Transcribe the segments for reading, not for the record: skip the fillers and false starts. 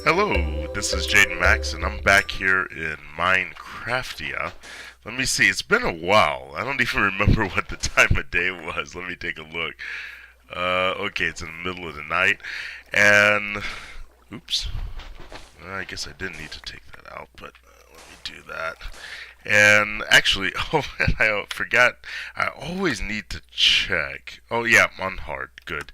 Hello, this is Jaden Max, and I'm back here in Minecraftia. Let me see, it's been a while. I don't even remember what the time of day was. Let me take a look. Okay, it's in the middle of the night, and oops, I guess I didn't need to take that out, but let me do that. And actually, oh, and I forgot, I always need to check. Oh, yeah, I'm on hard. Good.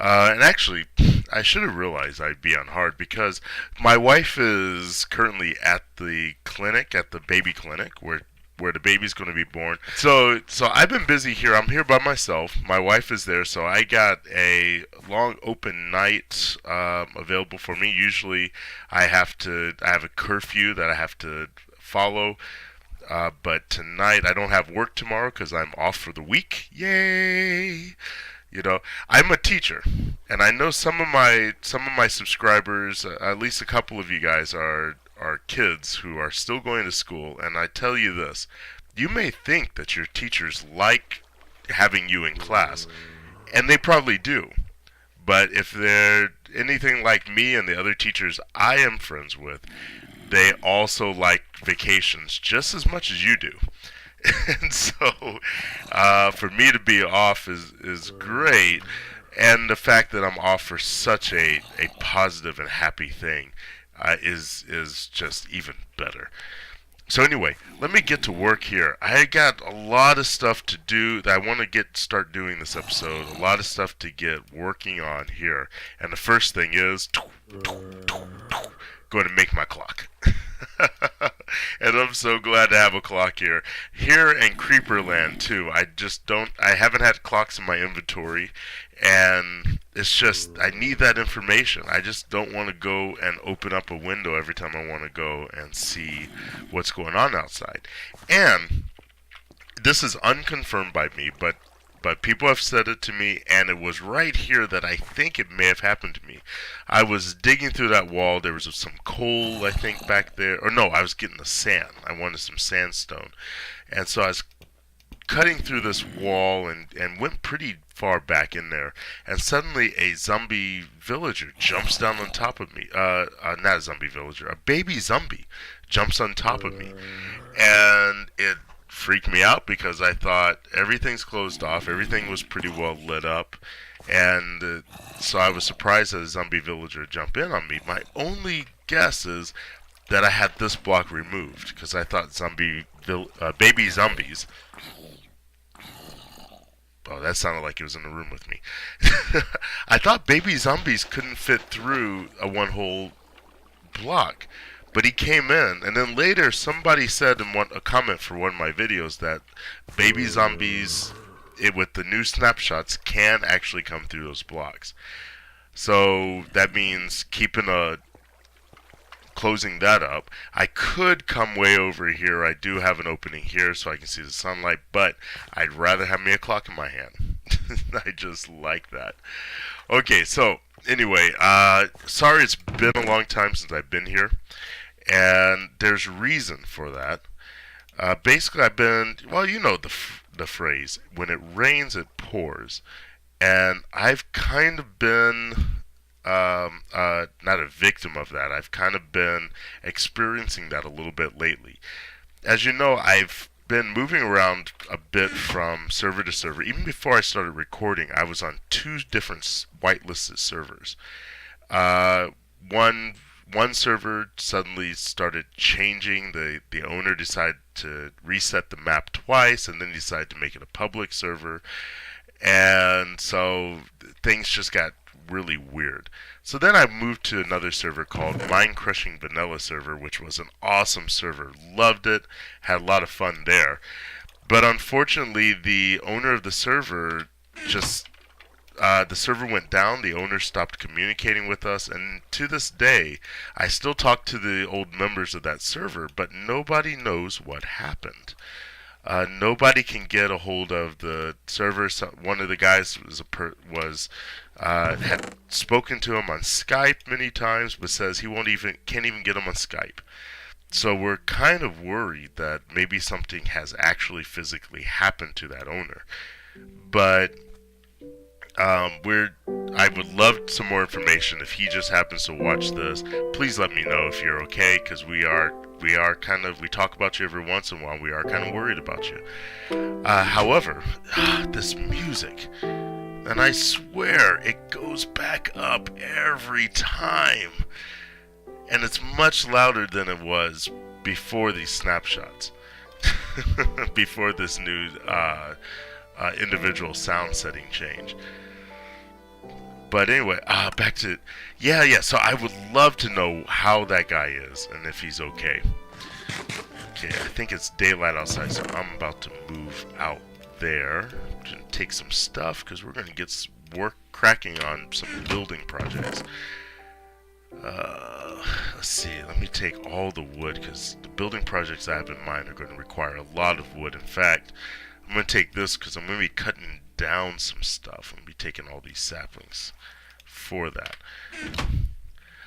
And actually, I should have realized I'd be on hard because my wife is currently at the clinic, at the baby clinic, where the baby's going to be born. So I've been busy here. I'm here by myself. My wife is there, so I got a long open night available for me. Usually, I have a curfew that I have to follow. But tonight I don't have work tomorrow because I'm off for the week. Yay! I'm a teacher, and I know some of my subscribers, at least a couple of you guys, are kids who are still going to school. And I tell you this: you may think that your teachers like having you in class, and they probably do. But if they're anything like me and the other teachers I am friends with, they also like vacations just as much as you do. And so for me to be off is great, and the fact that I'm off for such a positive and happy thing is just even better. So anyway, let me get to work here. I got a lot of stuff to do that I want to get start doing this episode. A lot of stuff to get working on here, and the first thing is going to make my clock. And I'm so glad to have a clock here. Here in Creeperland too. I haven't had clocks in my inventory, and it's just I need that information. I just don't want to go and open up a window every time I want to go and see what's going on outside. And this is unconfirmed by me, but people have said it to me, and it was right here that I think it may have happened to me. I was digging through that wall. There was some coal, I think, back there. Or no, I was getting the sand. I wanted some sandstone. And so I was cutting through this wall and went pretty far back in there. And suddenly a zombie villager jumps down on top of me. Not a zombie villager, a baby zombie jumps on top of me. And it freaked me out because I thought everything's closed off, everything was pretty well lit up, and so I was surprised that a zombie villager jumped in on me. My only guess is that I had this block removed because I thought baby zombies. Oh, that sounded like it was in the room with me. I thought baby zombies couldn't fit through a one whole block. But he came in, and then later somebody said in a comment for one of my videos that baby zombies, with the new snapshots, can actually come through those blocks. So that means closing that up. I could come way over here. I do have an opening here so I can see the sunlight, but I'd rather have me a clock in my hand. I just like that. Okay, so anyway, sorry it's been a long time since I've been here, and there's reason for that. Basically, I've been, well, you know the phrase, when it rains, it pours. And I've kind of been, not a victim of that. I've kind of been experiencing that a little bit lately. As you know, I've been moving around a bit from server to server. Even before I started recording, I was on two different whitelisted servers. Uh, one one server suddenly started changing. The owner decided to reset the map twice, and then decided to make it a public server, and so things just got really weird. So then I moved to another server called Mine Crushing Vanilla server, which was an awesome server. Loved it, had a lot of fun there. But unfortunately, the owner of just the server went down. The owner stopped communicating with us, and to this day, I still talk to the old members of that server, but nobody knows what happened. Nobody can get a hold of the server. So one of the guys had spoken to him on Skype many times, but says he won't even can't even get him on Skype. So we're kind of worried that maybe something has actually physically happened to that owner. But I would love some more information. If he just happens to watch this, please let me know if you're okay, because we talk about you every once in a while. We are kind of worried about you. However, this music, and I swear it goes back up every time, and it's much louder than it was before these snapshots, before this new individual sound setting change. But anyway, back to yeah. So I would love to know how that guy is and if he's okay. Okay, I think it's daylight outside, so I'm about to move out there. I'm gonna take some stuff because we're gonna get work cracking on some building projects. Let's see. Let me take all the wood because the building projects I have in mind are going to require a lot of wood. In fact, I'm going to take this because I'm going to be cutting down some stuff. I'm going to be taking all these saplings for that.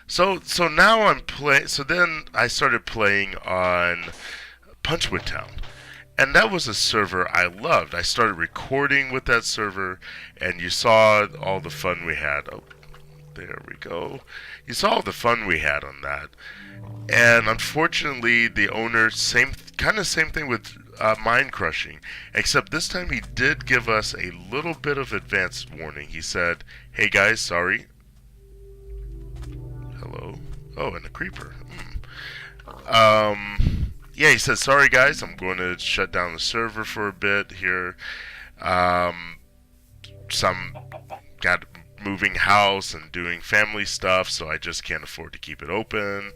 So now I'm playing. So then I started playing on Punchwood Town, and that was a server I loved. I started recording with that server, and you saw all the fun we had. Oh, there we go. You saw all the fun we had on that. And unfortunately, the owner, same thing with mine crushing, except this time he did give us a little bit of advance warning. He said, "Hey guys, sorry." Hello. Oh, and a creeper. Yeah, he said, "Sorry guys, I'm going to shut down the server for a bit here. Some got moving house and doing family stuff, so I just can't afford to keep it open."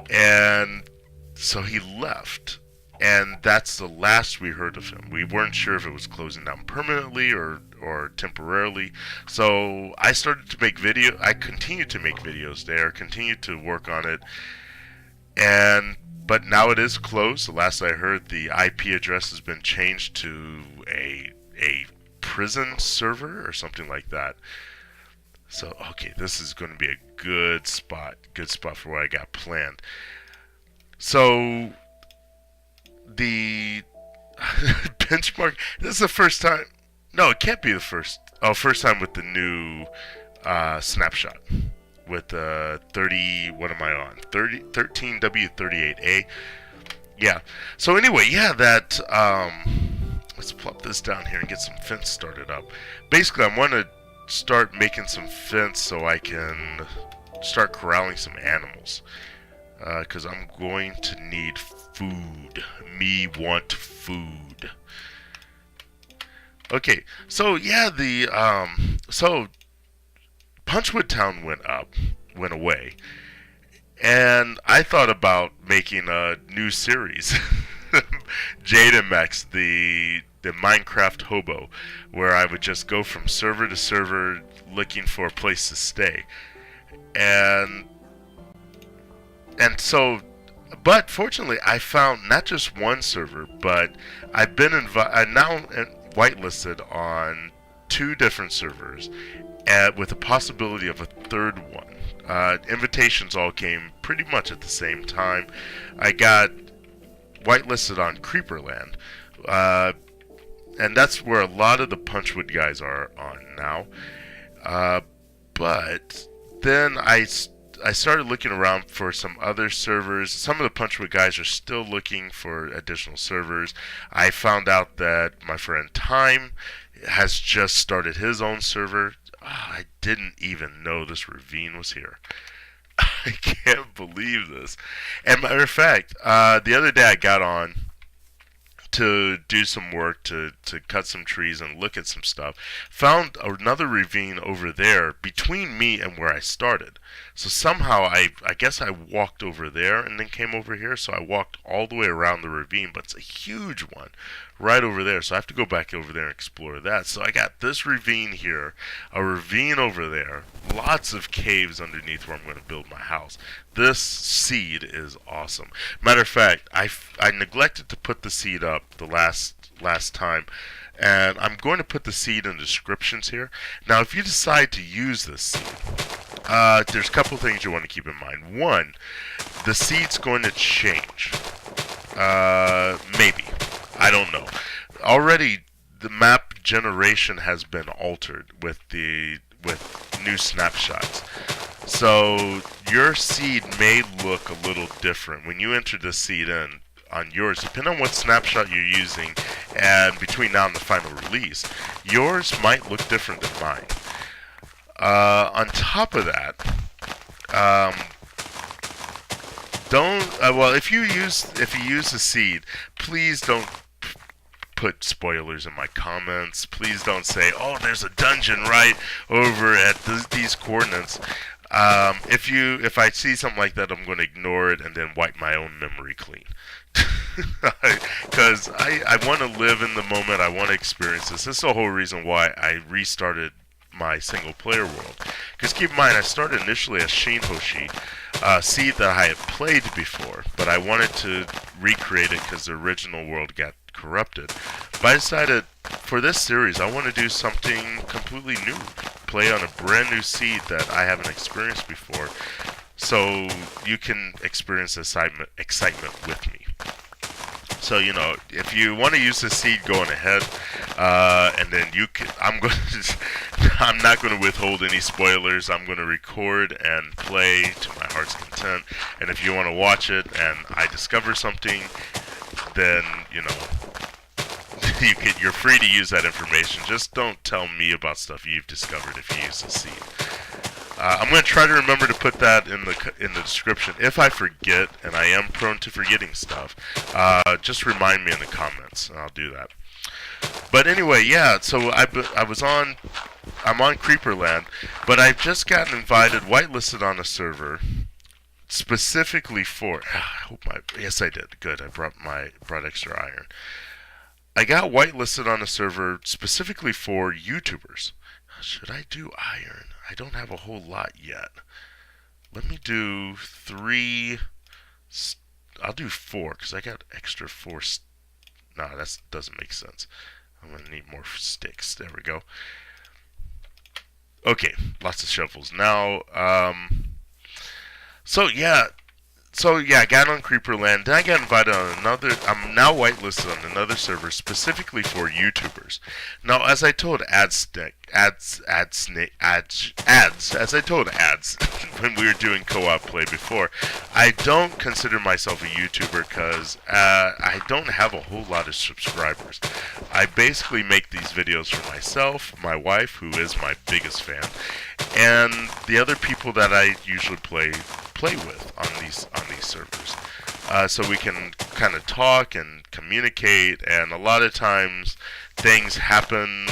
And so he left, and that's the last we heard of him. We weren't sure if it was closing down permanently or temporarily. So I started to make I continued to make videos there, continued to work on it, but now it is closed. The last I heard, the IP address has been changed to a prison server or something like that. So, okay, this is going to be a good spot for what I got planned. So, the benchmark, this is the first time, no, it can't be the first time with the new snapshot. With 30, what am I on? 13W38A. Yeah. So anyway, yeah, that, let's plop this down here and get some fence started up. Basically, I want to start making some fence so I can start corralling some animals, because I'm going to need food. Me want food. Okay, so yeah, so Punchwood Town went away, and I thought about making a new series, Jade and Max, the Minecraft hobo, where I would just go from server to server looking for a place to stay. And so, but fortunately I found not just one server, but I've been now whitelisted on 2 different servers, with the possibility of a third one. Invitations all came pretty much at the same time. I got whitelisted on Creeperland, and that's where a lot of the Punchwood guys are on now. But then I started looking around for some other servers. Some of the Punchwood guys are still looking for additional servers. I found out that my friend Time has just started his own server. I didn't even know this ravine was here. I can't believe this. And matter of fact, the other day I got on to do some work, to cut some trees and look at some stuff. Found another ravine over there between me and where I started. So somehow I guess I walked over there and then came over here. So I walked all the way around the ravine, but it's a huge one right over there. So I have to go back over there and explore that. So I got this ravine here, a ravine over there, lots of caves underneath where I'm going to build my house. This seed is awesome. Matter of fact, I neglected to put the seed up the last time, and I'm going to put the seed in the descriptions here. Now, if you decide to use this seed, there's a couple things you want to keep in mind. One, the seed's going to change. Maybe. I don't know. Already, the map generation has been altered with new snapshots. So your seed may look a little different when you enter the seed in on yours, depending on what snapshot you're using, and between now and the final release, yours might look different than mine. On top of that, don't well if you use a seed, please don't put spoilers in my comments. Please don't say, "Oh, there's a dungeon right over at these coordinates." If I see something like that, I'm going to ignore it and then wipe my own memory clean. Because I want to live in the moment. I want to experience this. This is the whole reason why I restarted my single player world. Because keep in mind, I started initially as Shinhoshi, seed that I had played before, but I wanted to recreate it because the original world got corrupted. But I decided for this series I want to do something completely new, play on a brand new seed that I haven't experienced before, so you can experience excitement with me. So if you want to use the seed, go on ahead, and then you can. I'm not going to withhold any spoilers. I'm going to record and play to my heart's content. And if you want to watch it and I discover something, then you're free to use that information. Just don't tell me about stuff you've discovered if you use the seed. I'm going to try to remember to put that in the description. If I forget, and I am prone to forgetting stuff, just remind me in the comments, and I'll do that. But anyway, yeah. So I'm on Creeperland, but I've just gotten invited, whitelisted on a server, specifically for. Yes, I did. Good. I brought extra iron. I got whitelisted on a server specifically for YouTubers. Should I do iron? I don't have a whole lot yet. Let me do 3. I'll do 4 because I got extra 4. No, that doesn't make sense. I'm going to need more sticks. There we go. Okay, lots of shovels. Now, So yeah, I got on Creeperland. Then I got invited on another. I'm now whitelisted on another server specifically for YouTubers. Now, as I told ads, as I told ads when we were doing co-op play before, I don't consider myself a YouTuber because I don't have a whole lot of subscribers. I basically make these videos for myself, my wife, who is my biggest fan, and the other people that I usually play with on these servers, so we can kind of talk and communicate. And a lot of times things happen,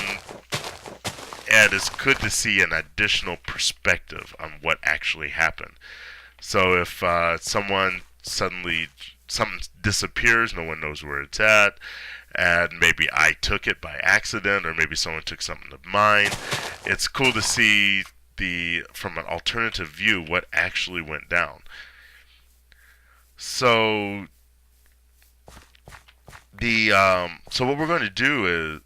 and it's good to see an additional perspective on what actually happened. So if something disappears, no one knows where it's at, and maybe I took it by accident, or maybe someone took something of mine, it's cool to see from an alternative view what actually went down. So so what we're going to do is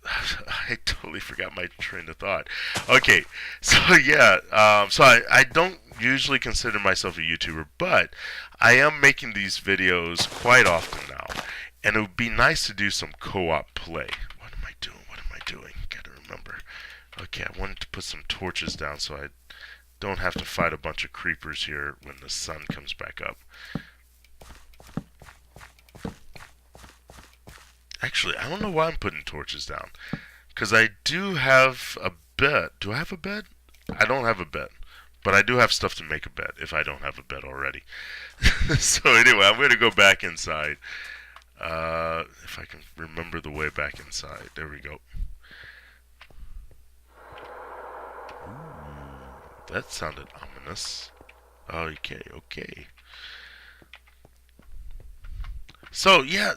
I totally forgot my train of thought. Okay, so yeah, so I don't usually consider myself a YouTuber, but I am making these videos quite often now, and it would be nice to do some co-op play. What am I doing? Gotta remember. Okay, I wanted to put some torches down so I don't have to fight a bunch of creepers here when the sun comes back up. Actually, I don't know why I'm putting torches down. Because I do have a bed. Do I have a bed? I don't have a bed. But I do have stuff to make a bed if I don't have a bed already. So anyway, I'm going to go back inside. If I can remember the way back inside. There we go. That sounded ominous. Okay. So yeah,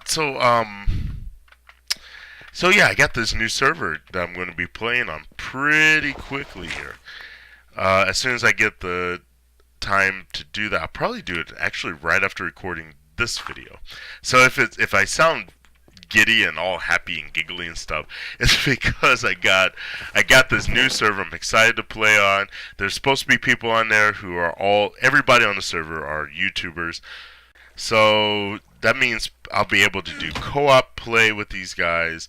I got this new server that I'm going to be playing on pretty quickly here. As soon as I get the time to do that, I'll probably do it actually right after recording this video. So if I sound giddy and all happy and giggly and stuff, it's because I got this new server I'm excited to play on. There's supposed to be people on there who are everybody on the server are YouTubers. So that means I'll be able to do co-op play with these guys.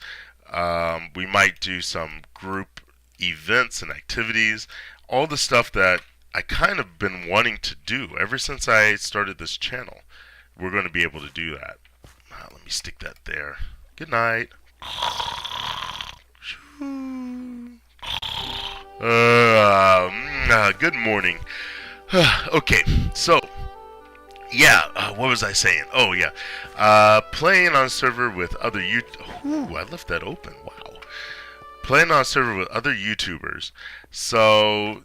We might do some group events and activities, all the stuff that I kind of been wanting to do ever since I started this channel. We're going to be able to do that. Let me stick that there. Good night. Good morning. Okay, so yeah, what was I saying? Oh yeah, playing on a server with other Ooh, I left that open. Wow. Playing on a server with other YouTubers. So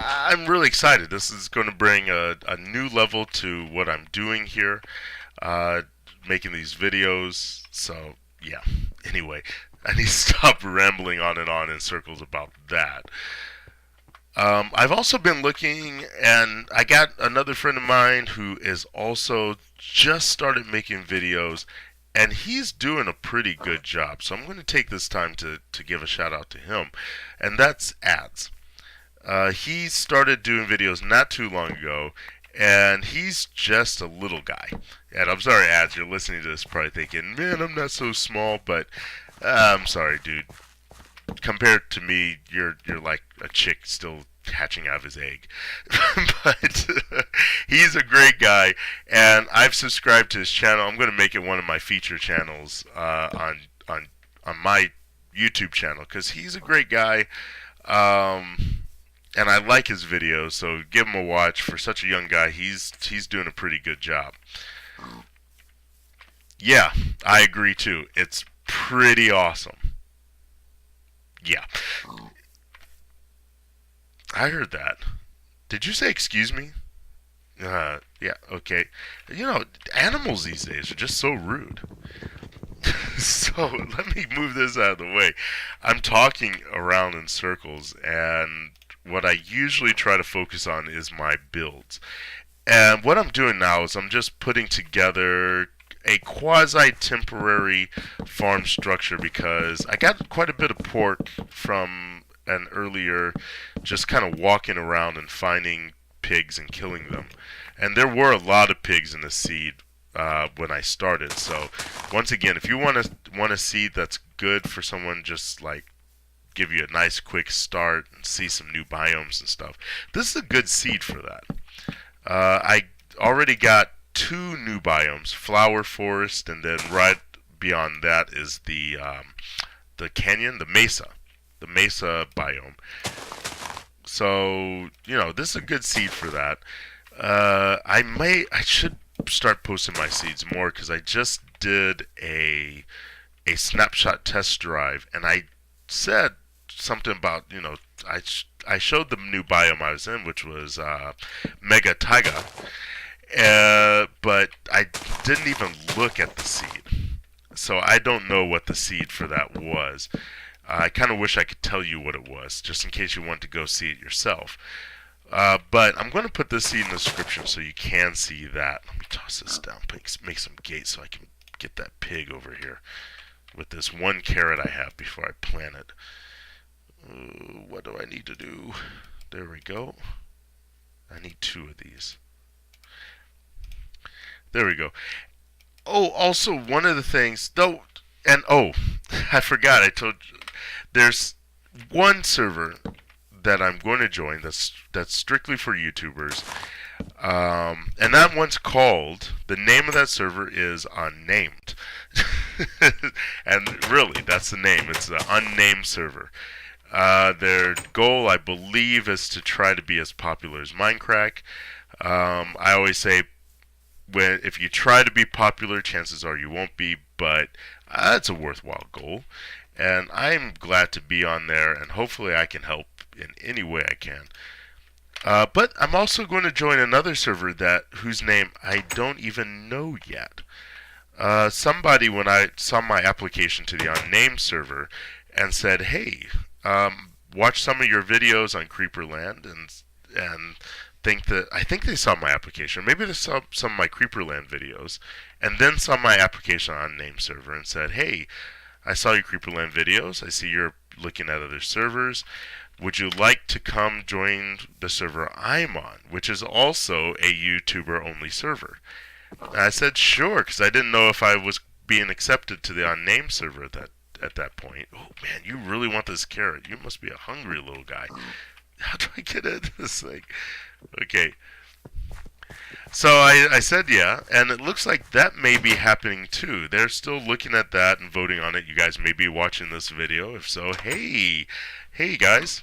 I'm really excited. This is going to bring a new level to what I'm doing here, making these videos. So yeah. Anyway, I need to stop rambling on in circles about that. I've also been looking, and I got another friend of mine who is also just started making videos, and he's doing a pretty good job. So I'm going to take this time to give a shout out to him, and that's Ads. He started doing videos not too long ago, and he's just a little guy. And I'm sorry, Ads, you're listening to this probably thinking, man, I'm not so small, but I'm sorry, dude. Compared to me, you're like a chick still hatching out of his egg. But he's a great guy, and I've subscribed to his channel. I'm going to make it one of my feature channels on my YouTube channel because he's a great guy, and I like his videos. So give him a watch. For such a young guy, he's doing a pretty good job. Yeah, I agree too. It's pretty awesome. Yeah. I heard that. Did you say excuse me? Yeah, okay. You know, animals these days are just so rude. So, let me move this out of the way. I'm talking around in circles, and what I usually try to focus on is my builds. And what I'm doing now is I'm just putting together a quasi-temporary farm structure because I got quite a bit of pork from an earlier just kind of walking around and finding pigs and killing them. And there were a lot of pigs in the seed when I started. So once again, if you want a seed that's good for someone just like give you a nice quick start and see some new biomes and stuff, this is a good seed for that. I already got 2 new biomes, flower forest, and then right beyond that is the canyon, the mesa biome. So you know this is a good seed for that. I should start posting my seeds more because I just did a snapshot test drive, and I said something about I showed the new biome I was in, which was mega taiga. But I didn't even look at the seed. So I don't know what the seed for that was. I kind of wish I could tell you what it was, just in case you want to go see it yourself. But I'm going to put this seed in the description so you can see that. Let me toss this down, make some gates so I can get that pig over here with this 1 carrot I have before I plant it. What do I need to do? There we go. I need 2 of these. There we go. Oh, also one of the things, though, and oh, I forgot. I told you, there's one server that I'm going to join that's strictly for YouTubers, and that one's called. The name of that server is Unnamed, and really, that's the name. It's the Unnamed server. Their goal, I believe, is to try to be as popular as Minecraft. I always say, if you try to be popular, chances are you won't be, but it's a worthwhile goal. And I'm glad to be on there, and hopefully I can help in any way I can. But I'm also going to join another server whose name I don't even know yet. Somebody, when I saw my application to the Unnamed server, and said, hey, watch some of your videos on Creeperland, and I think they saw my application. Maybe they saw some of my Creeperland videos, and then saw my application on Unnamed server and said, hey, I saw your Creeperland videos. I see you're looking at other servers. Would you like to come join the server I'm on, which is also a YouTuber-only server? And I said sure, because I didn't know if I was being accepted to the Unnamed server at that point. Oh man, you really want this carrot. You must be a hungry little guy. How do I get into this thing? Okay. So I said yeah, and it looks like that may be happening too. They're still looking at that and voting on it. You guys may be watching this video. If so, hey guys,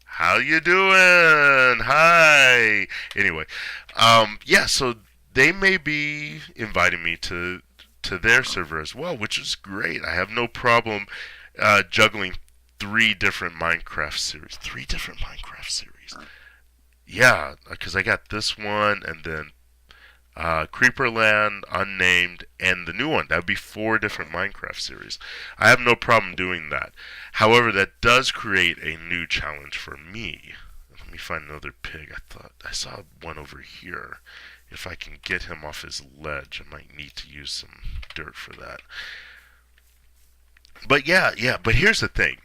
how you doing? Hi. Anyway, yeah. So they may be inviting me to their server as well, which is great. I have no problem juggling three different Minecraft series. Three different Minecraft series. Yeah, because I got this one and then Creeperland, Unnamed, and the new one. That would be four different Minecraft series. I have no problem doing that. However, that does create a new challenge for me. Let me find another pig. I thought I saw one over here. If I can get him off his ledge, I might need to use some dirt for that. But yeah, but here's the thing.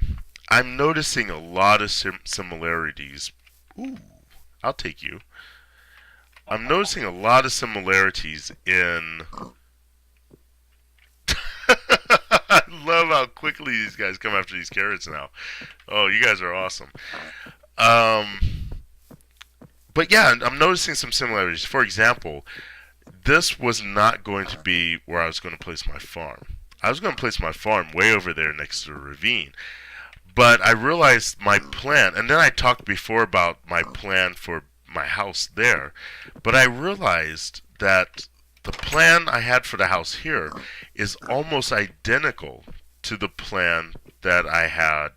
I'm noticing a lot of similarities. Ooh, I'll take you. I'm noticing a lot of similarities in... I love how quickly these guys come after these carrots now. Oh, you guys are awesome. But yeah, I'm noticing some similarities. For example, this was not going to be where I was going to place my farm. I was going to place my farm way over there next to the ravine. But I realized my plan, and then I talked before about my plan for my house there, but I realized that the plan I had for the house here is almost identical to the plan that I had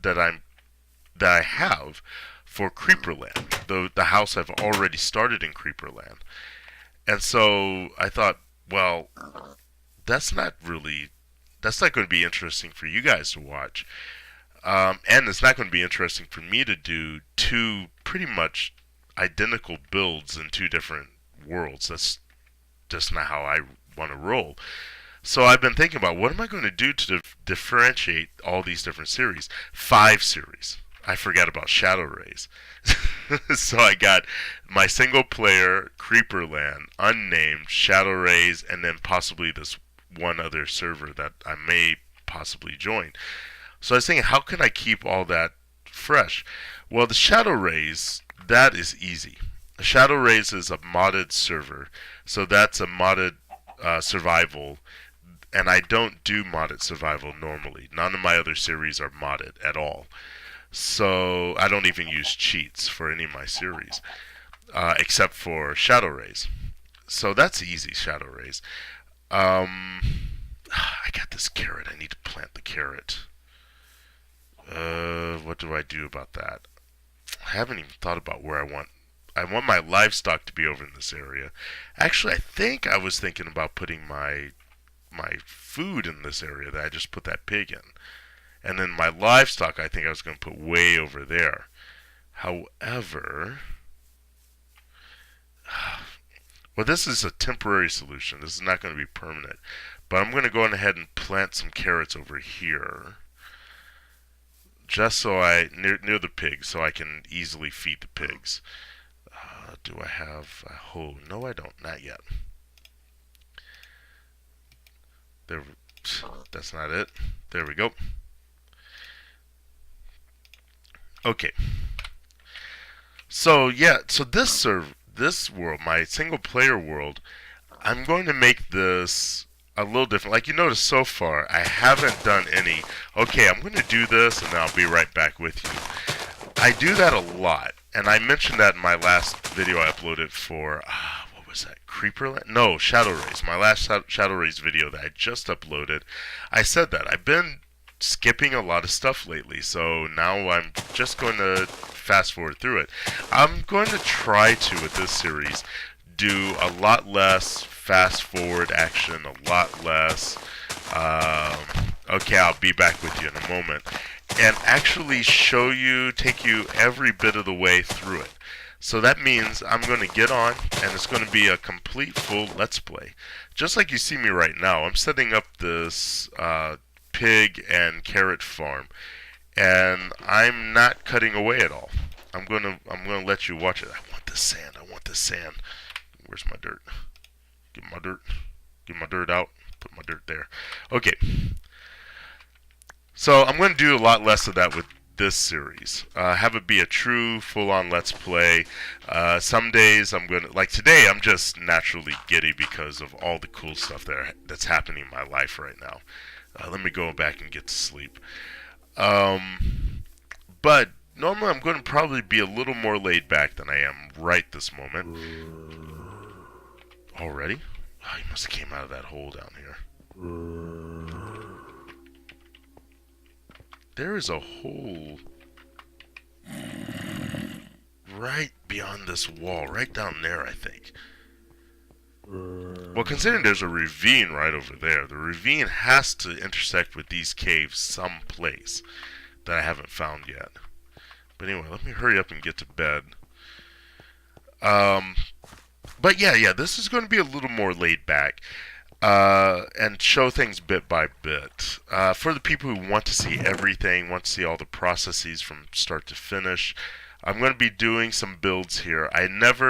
that I have for Creeperland, the house I've already started in Creeperland. And so I thought, well, that's not going to be interesting for you guys to watch. And it's not going to be interesting for me to do two pretty much identical builds in two different worlds. That's just not how I want to roll. So I've been thinking about what am I going to do to differentiate all these different series. 5 series. I forgot about Shadow Rays. So I got my single player, Creeperland, Unnamed, Shadow Rays, and then possibly this one other server that I may possibly join. So I was thinking, how can I keep all that fresh? Well, the Shadow Rays, that is easy. The Shadow Rays is a modded server, so that's a modded survival, and I don't do modded survival normally. None of my other series are modded at all. So I don't even use cheats for any of my series, except for Shadow Rays. So that's easy, Shadow Rays. I got this carrot. I need to plant the carrot. What do I do about that? I haven't even thought about where I want my livestock to be over in this area. Actually, I think I was thinking about putting my food in this area that I just put that pig in. And then my livestock, I think I was going to put way over there. However, well, this is a temporary solution. This is not going to be permanent. But I'm going to go ahead and plant some carrots over here. Just so near the pigs, so I can easily feed the pigs. Do I have a hoe? No, I don't. Not yet. There. That's not it. There we go. Okay. So yeah, so this world, my single player world, I'm going to make this a little different. Like you notice so far, I haven't done any, okay, I'm going to do this and then I'll be right back with you. I do that a lot, and I mentioned that in my last video I uploaded for, what was that, Creeperland? No, Shadow Rays. My last Shadow Rays video that I just uploaded, I said that. I've been skipping a lot of stuff lately, so now I'm just going to fast forward through it. I'm going to try to, with this series, do a lot less fast forward action, a lot less, okay, I'll be back with you in a moment, and actually show you, take you every bit of the way through it. So that means I'm going to get on, and it's going to be a complete full Let's Play. Just like you see me right now, I'm setting up this pig and carrot farm, and I'm not cutting away at all. I'm gonna let you watch it. I want the sand. I want the sand. Where's my dirt? Get my dirt. Get my dirt out. Put my dirt there. Okay. So I'm going to do a lot less of that with this series. Have it be a true full-on let's play. Some days I'm going to, like today, I'm just naturally giddy because of all the cool stuff that's happening in my life right now. Let me go back and get to sleep. But normally I'm going to probably be a little more laid back than I am right this moment. Already? Oh, he must have came out of that hole down here. There is a hole right beyond this wall, right down there, I think. Well, considering there's a ravine right over there, the ravine has to intersect with these caves someplace that I haven't found yet. But anyway, let me hurry up and get to bed. But yeah, this is going to be a little more laid back. And show things bit by bit. For the people who want to see everything, want to see all the processes from start to finish, I'm going to be doing some builds here. I'm not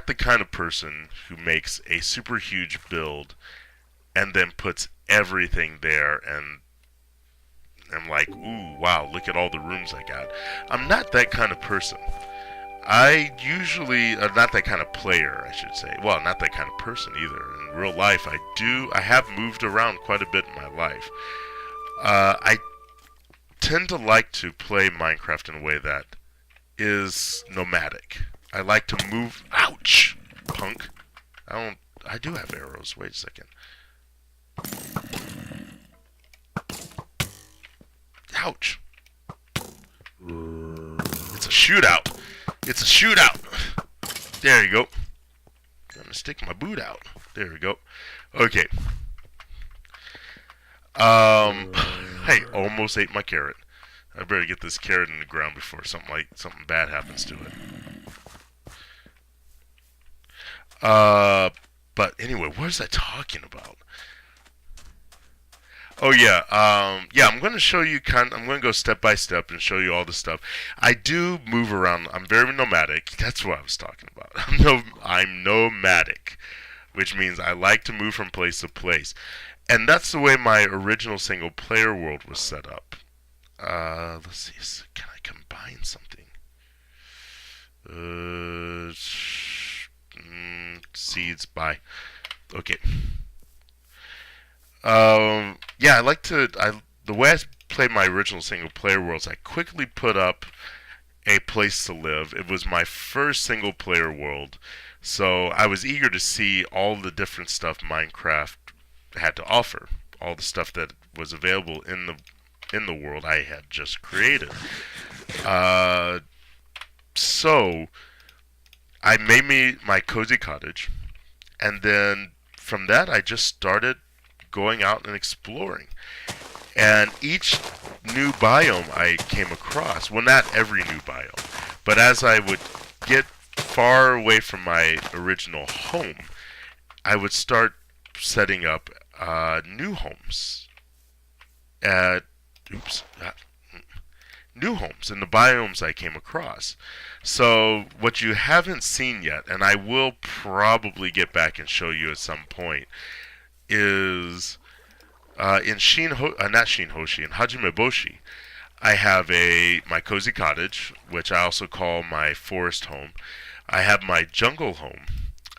the kind of person who makes a super huge build and then puts everything there and I'm like, ooh, wow, look at all the rooms I got. I'm not that kind of person. I usually, not that kind of player, I should say. Well, not that kind of person either. In real life, I have moved around quite a bit in my life. I tend to like to play Minecraft in a way that is nomadic. I like to move, ouch, punk. I do have arrows, wait a second. Ouch. It's a shootout. It's a shootout. There you go. I'm gonna stick my boot out. There we go. Okay. I almost ate my carrot. I better get this carrot in the ground before something bad happens to it. But anyway, what was I talking about? Oh yeah, I'm going to show you I'm going to go step by step and show you all the stuff. I do move around. I'm very nomadic. That's what I was talking about. I'm nomadic, which means I like to move from place to place. And that's the way my original single player world was set up. Let's see, can I combine something? Seeds, bye. Okay. Yeah, the way I played my original single player worlds, I quickly put up a place to live. It was my first single player world, so I was eager to see all the different stuff Minecraft had to offer, all the stuff that was available in the world I had just created. So I made me my cozy cottage, and then from that I just started going out and exploring. And each new biome I came across, well, not every new biome, but as I would get far away from my original home, I would start setting up new homes. New homes in the biomes I came across. So what you haven't seen yet, and I will probably get back and show you at some point, is in in Hajimeboshi, I have my cozy cottage, which I also call my forest home. I have my jungle home.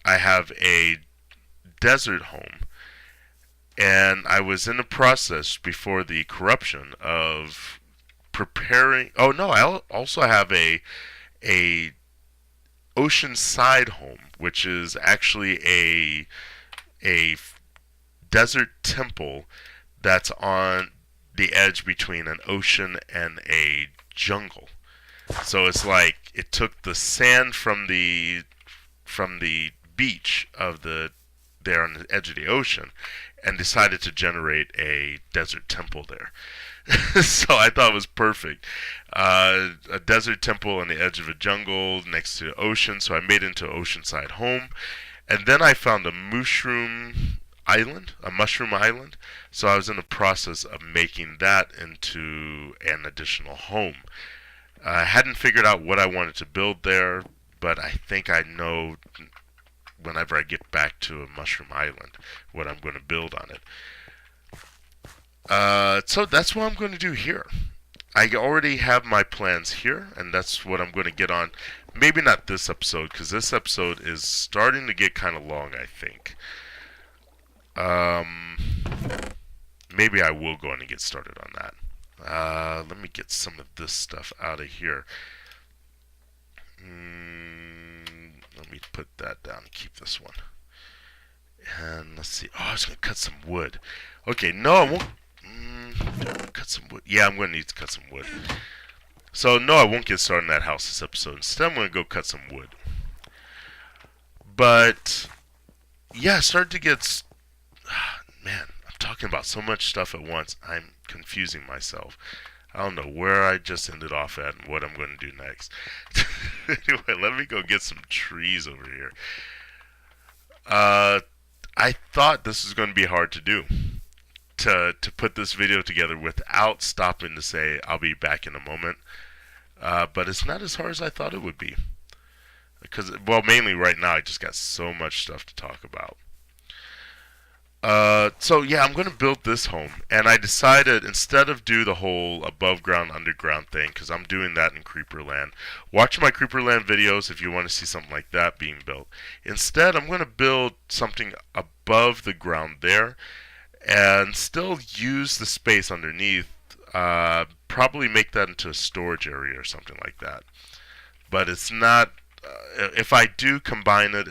I have a desert home. And I was in the process before the corruption of preparing. Oh no, I also have a oceanside home, which is actually a desert temple that's on the edge between an ocean and a jungle. So it's like it took the sand from the beach there on the edge of the ocean and decided to generate a desert temple there. So I thought it was perfect. A desert temple on the edge of a jungle next to the ocean, so I made it into an oceanside home. And then I found a mushroom island. So I was in the process of making that into an additional home. I hadn't figured out what I wanted to build there, but I think I know whenever I get back to a mushroom island what I'm going to build on it. So that's what I'm going to do here. I already have my plans here, and that's what I'm going to get on. Maybe not this episode, because this episode is starting to get kind of long, I think. Um, Maybe I will go in and get started on that. Let me get some of this stuff out of here. Let me put that down and keep this one. And let's see. Oh, I was going to cut some wood. Okay, no, I won't. Cut some wood. Yeah, I'm going to need to cut some wood. So, no, I won't get started on that house this episode. Instead, I'm going to go cut some wood. But, yeah, I started to get... Man, I'm talking about so much stuff at once. I'm confusing myself. I don't know where I just ended off at and what I'm going to do next. Anyway, let me go get some trees over here. I thought this was going to be hard to do. To put this video together without stopping to say I'll be back in a moment. But it's not as hard as I thought it would be. Because, well, mainly right now I just got so much stuff to talk about. So yeah, I'm going to build this home. And I decided instead of do the whole above ground, underground thing, because I'm doing that in Creeperland. Watch my Creeperland videos if you want to see something like that being built. Instead, I'm going to build something above the ground there and still use the space underneath. Probably make that into a storage area or something like that. But it's not. If I do combine it,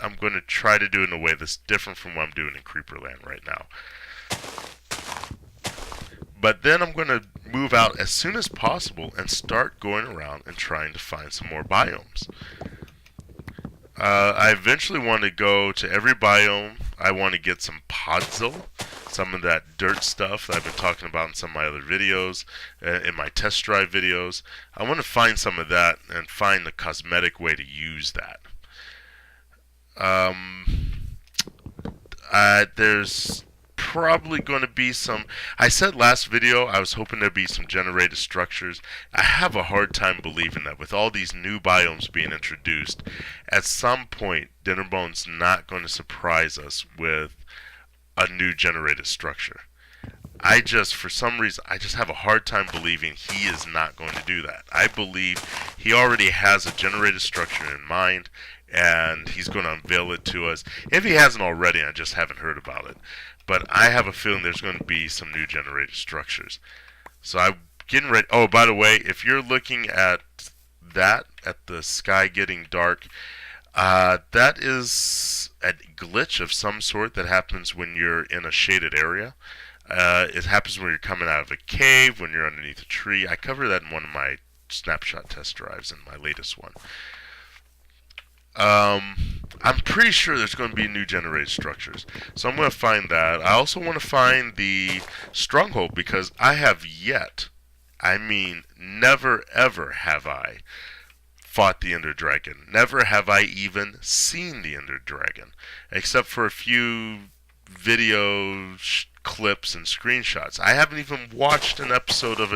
I'm going to try to do it in a way that's different from what I'm doing in Creeperland right now. But then I'm going to move out as soon as possible and start going around and trying to find some more biomes. I eventually want to go to every biome. I want to get some podzol, some of that dirt stuff that I've been talking about in some of my other videos, in my test drive videos. I want to find some of that and find the cosmetic way to use that. There's probably going to be some. I said last video I was hoping there'd be some generated structures. I have a hard time believing that with all these new biomes being introduced, at some point Dinnerbone's not going to surprise us with a new generated structure. For some reason, I just have a hard time believing he is not going to do that. I believe he already has a generated structure in mind, and he's going to unveil it to us. If he hasn't already, I just haven't heard about it. But I have a feeling there's going to be some new generated structures. So I'm getting ready. Oh, by the way, if you're looking at that, at the sky getting dark, that is a glitch of some sort that happens when you're in a shaded area. It happens when you're coming out of a cave, when you're underneath a tree. I cover that in one of my snapshot test drives in my latest one. I'm pretty sure there's going to be new generated structures. So I'm going to find that. I also want to find the stronghold because I have yet, I mean, never ever have I fought the Ender Dragon. Never have I even seen the Ender Dragon. Except for a few video clips and screenshots. I haven't even watched an episode of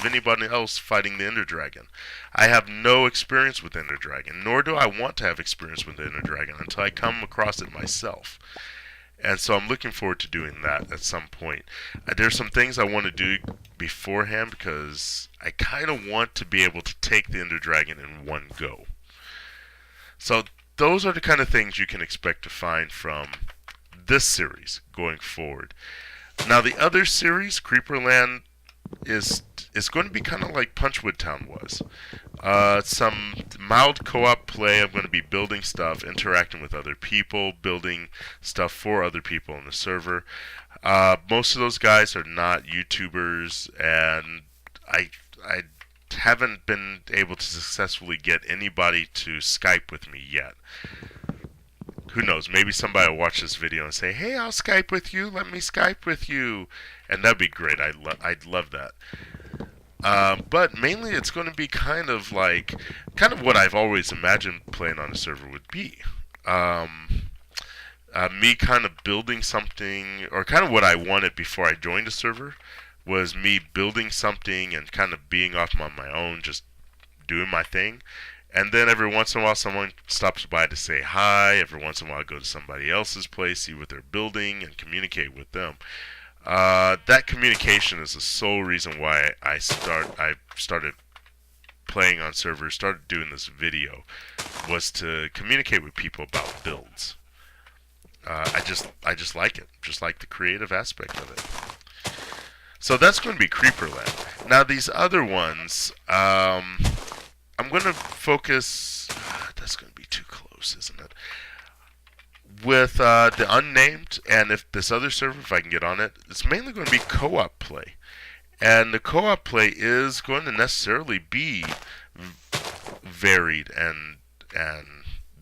anybody else fighting the Ender Dragon. I have no experience with Ender Dragon, nor do I want to have experience with the Ender Dragon until I come across it myself. And so I'm looking forward to doing that at some point. There's some things I want to do beforehand because I kind of want to be able to take the Ender Dragon in one go. So those are the kind of things you can expect to find from this series going forward. Now the other series, Creeperland, is going to be kind of like Punchwood Town was. Some mild co-op play. I'm going to be building stuff, interacting with other people, building stuff for other people in the server. Most of those guys are not YouTubers, and I haven't been able to successfully get anybody to Skype with me yet. Who knows, maybe somebody will watch this video and say, hey, I'll Skype with you, let me Skype with you. And that'd be great, I'd love that. But mainly it's going to be kind of what I've always imagined playing on a server would be. Me kind of building something, or kind of what I wanted before I joined a server, was me building something and kind of being off on my own, just doing my thing. And then every once in a while someone stops by to say hi. Every once in a while I go to somebody else's place, see what they're building, and communicate with them. That communication is the sole reason why I started playing on servers, started doing this video, was to communicate with people about builds. I just like it, just like the creative aspect of it. So that's going to be Creeperland. Now these other ones, I'm going to focus. That's going to be too close, isn't it? With the unnamed, and if this other server, if I can get on it, it's mainly going to be co-op play. And the co-op play is going to necessarily be varied and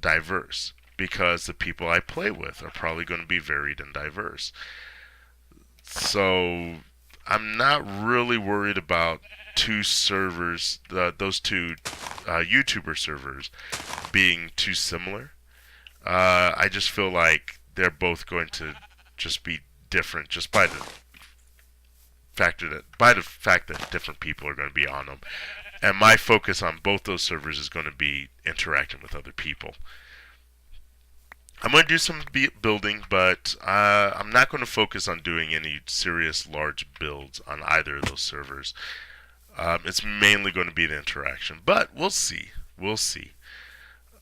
diverse, because the people I play with are probably going to be varied and diverse. So I'm not really worried about two servers, those two YouTuber servers, being too similar. I just feel like they're both going to just be different, just by the fact that different people are going to be on them. And my focus on both those servers is going to be interacting with other people. I'm going to do some building, but I'm not going to focus on doing any serious large builds on either of those servers. It's mainly going to be the interaction, but we'll see. We'll see.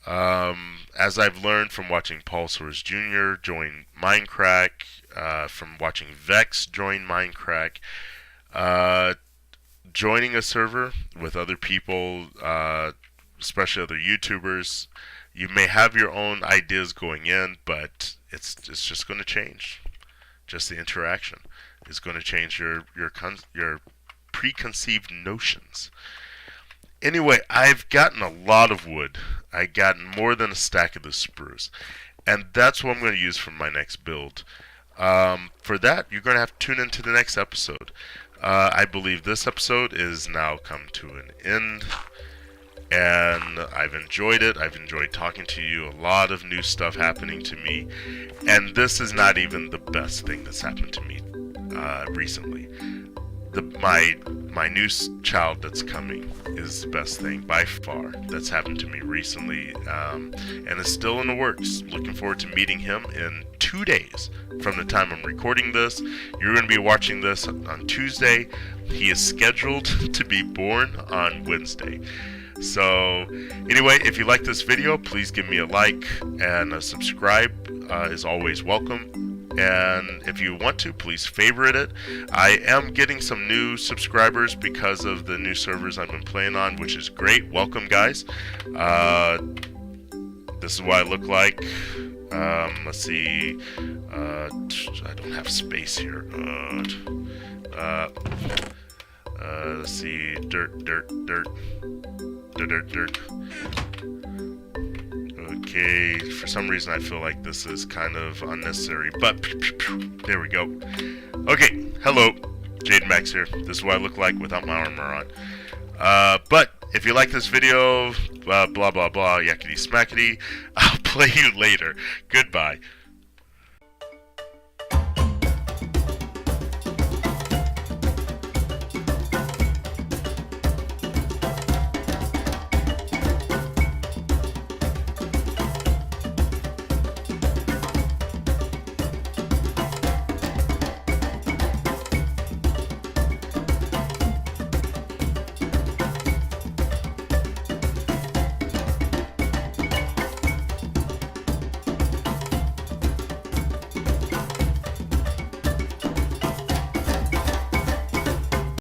As I've learned from watching Paul Soares Jr. join Minecraft, from watching Vex join Minecraft, joining a server with other people, especially other YouTubers, you may have your own ideas going in, but it's just going to change. Just the interaction is going to change your preconceived notions. Anyway, I've gotten a lot of wood. I've gotten more than a stack of the spruce, and that's what I'm going to use for my next build. For that, you're going to have to tune into the next episode. I believe this episode is now come to an end, and I've enjoyed it. I've enjoyed talking to you. A lot of new stuff happening to me, and this is not even the best thing that's happened to me recently. My new child that's coming is the best thing by far that's happened to me recently, and it's still in the works. Looking forward to meeting him in 2 days from the time I'm recording this. You're going to be watching this on Tuesday. He is scheduled to be born on Wednesday. So anyway, if you like this video, please give me a like, and a subscribe is always welcome. And if you want to, please favorite it. I am getting some new subscribers because of the new servers I've been playing on, which is great. Welcome, guys. This is what I look like. Let's see. I don't have space here. Let's see. Dirt. Okay, for some reason I feel like this is kind of unnecessary, but there we go. Okay, hello, Jaden Max here. This is what I look like without my armor on. But if you like this video, blah blah blah, yakety smackety, I'll play you later. Goodbye.